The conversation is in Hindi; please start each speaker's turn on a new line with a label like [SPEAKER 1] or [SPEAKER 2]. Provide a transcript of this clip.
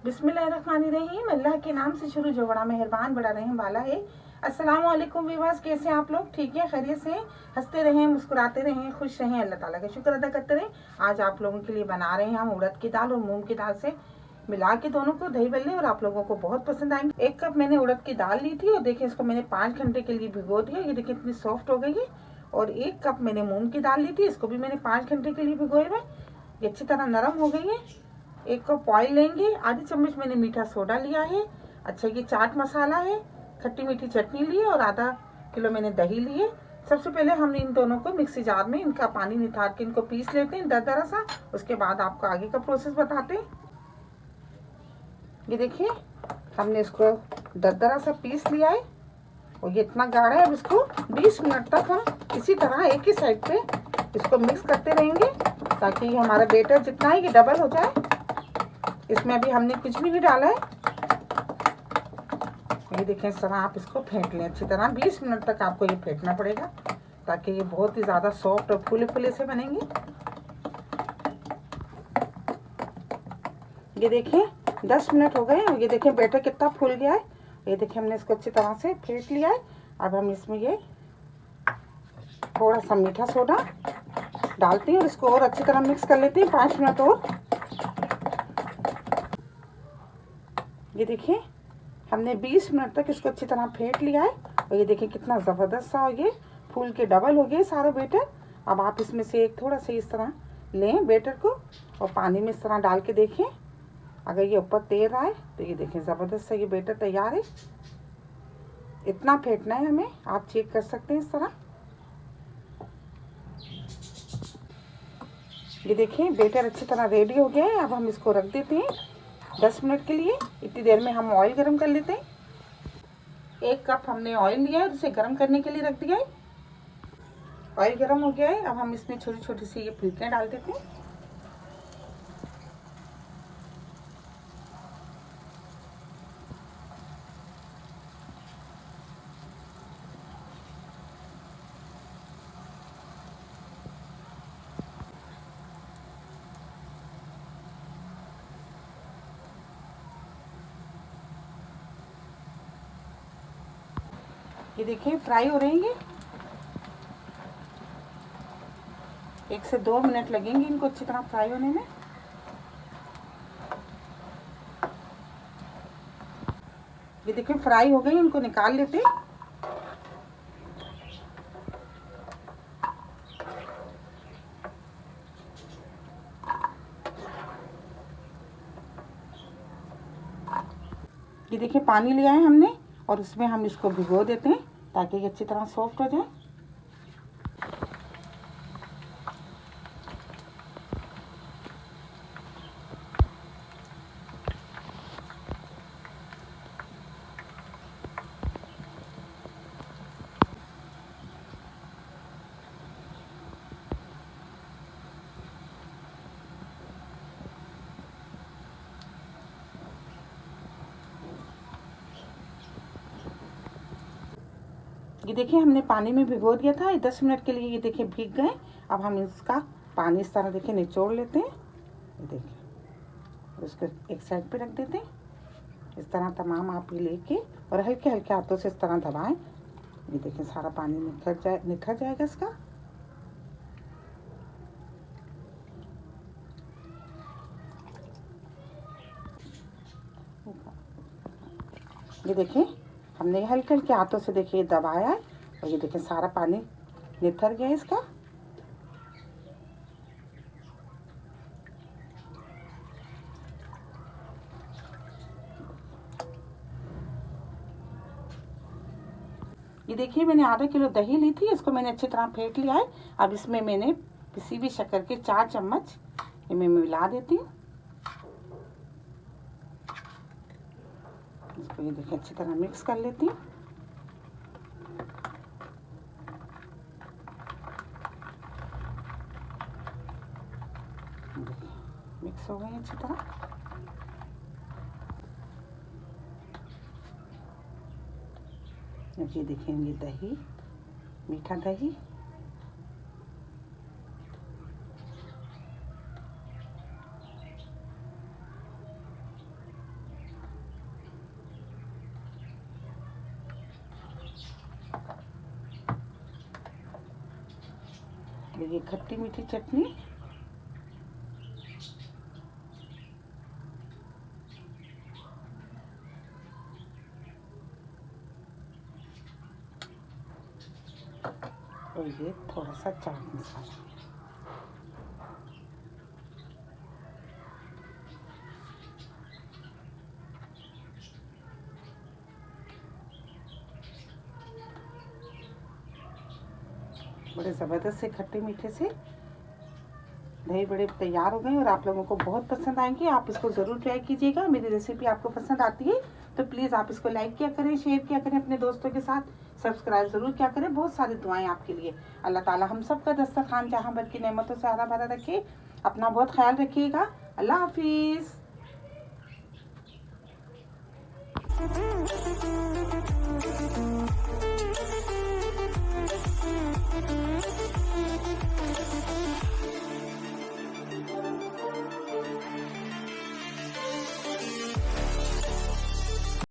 [SPEAKER 1] बिस्मिल्लाहिर्रहमानिर्रहीम। अल्लाह के नाम से शुरू जो बड़ा मेहरबान बड़ा रहम वाला है। अस्सलाम वालेकुम व्यूअर्स, कैसे हैं आप लोग? ठीक है, खैरियत से? हंसते रहें, मुस्कुराते रहें, खुश रहें, अल्लाह ताला का शुक्र अदा करते रहें। आज आप लोगों के लिए बना रहे हैं हम उड़द की दाल और मूंग की दाल से मिला के दोनों को दही बल्ले, और आप लोगों को बहुत पसंद आएंगे। 1 कप मैंने उड़द की दाल ली थी और देखिए इसको मैंने 5 घंटे के लिए भिगो दिया। ये देखिए इतनी सॉफ्ट हो गई है। और 1 कप मैंने मूंग की दाल ली थी, इसको भी मैंने 5 घंटे के लिए भिगोए हुए। ये अच्छी तरह नरम हो गई है। 1 कप ऑयल लेंगे, आधी चम्मच मैंने मीठा सोडा लिया है। अच्छा, ये चाट मसाला है, खट्टी मीठी चटनी ली है और आधा किलो मैंने दही ली है। सबसे पहले हम इन दोनों को मिक्सी जार में इनका पानी नितार के इनको पीस लेते हैं दरदरा सा। उसके बाद आपको आगे का प्रोसेस बताते हैं। ये देखिए हमने इसको दरदरा सा पीस लिया है और ये इतना गाढ़ा है। अब इसको 20 मिनट तक हम इसी तरह एक ही साइड पे इसको मिक्स करते रहेंगे ताकि ये हमारा बैटर जितना है ये डबल हो जाए। इसमें अभी हमने कुछ भी नहीं डाला है। ये देखें, इस तरह आप इसको फेंट लें अच्छी तरह। 20 मिनट तक आपको ये फेंटना पड़ेगा ताकि ये बहुत ही ज़्यादा सॉफ्ट और फूले फूले से बनेंगे। ये देखिए 10 मिनट हो गए और ये देखिए बैटर कितना फूल गया है। ये देखिए हमने इसको अच्छी तरह से फेंट लिया है। अब हम इसमें ये थोड़ा सा मीठा सोडा डालते हैं और इसको और अच्छी तरह मिक्स कर लेते हैं 5 मिनट और। ये देखिए हमने 20 मिनट तक इसको अच्छी तरह फेंट लिया है और ये देखिए कितना ज़बरदस्त सा ये फूल के डबल हो गए सारा बैटर। अब आप इसमें से एक थोड़ा सा इस तरह लें बैटर को और पानी में इस तरह डाल के देखें। अगर ये ऊपर तैर रहा है तो ये देखें ज़बरदस्त सा ये बैटर तैयार है। इतना फेंटना है हमें, आप चेक कर सकते हैं इस तरह। ये देखिए बैटर अच्छी तरह रेडी हो गया है। अब हम इसको रख देते हैं 10 मिनट के लिए। इतनी देर में हम ऑयल गरम कर लेते हैं। 1 कप हमने ऑयल लिया है और इसे गरम करने के लिए रख दिया है। ऑयल गरम हो गया है। अब हम इसमें छोटी छोटी सी ये फुलकियाँ डाल देते हैं। ये देखिए फ्राई हो रही है। 1 से 2 मिनट लगेंगे इनको अच्छी तरह फ्राई होने में। ये देखिए फ्राई हो गई, इनको निकाल लेते हैं। ये देखिए पानी लिया है हमने और उसमें हम इसको भिगो देते हैं ताकि ये अच्छी तरह सॉफ्ट हो जाए। ये देखिए हमने पानी में भिगो दिया था, 10 मिनट के लिए ये देखिए भीग गए। अब हम इसका पानी इस तरह देखिए निचोड़ लेते हैं। ये देखिए उसको एक साइड पे रख देते हैं। इस तरह तमाम आप ये लेके और हल्के हल्के हाथों से इस तरह दबाएं। ये देखिए सारा पानी निखर जाएगा इसका। ये देखिए हमने हल्के हल्के हाथों से देखिए दबाया है और ये देखिए सारा पानी निथर गया इसका। ये देखिए मैंने आधा किलो दही ली थी, इसको मैंने अच्छी तरह फेंट लिया है। अब इसमें मैंने किसी भी शक्कर के 4 चम्मच ये मैं मिला देती हूँ। इसको ये देखिए अच्छी तरह मिक्स कर लेती हूँ। मिक्स हो गई अच्छी तरह। अब ये देखेंगे दही, मीठा दही। और ये खट्टी मीठी चटनी। और ये थोड़ा सा चाट मसाला। बड़े ज़बरदस्त से खट्टे मीठे से दही बड़े तैयार हो गए और आप लोगों को बहुत पसंद आएंगे। आप इसको ज़रूर ट्राई कीजिएगा। मेरी रेसिपी आपको पसंद आती है तो प्लीज़ आप इसको लाइक किया करें, शेयर किया करें अपने दोस्तों के साथ, सब्सक्राइब ज़रूर किया करें। बहुत सारी दुआएं आपके लिए। अल्लाह ताला हम सब का दस्तरखान जहाँ भर की नेमतों से हरा भरा रखे। अपना बहुत ख्याल रखिएगा। अल्लाह हाफिज़।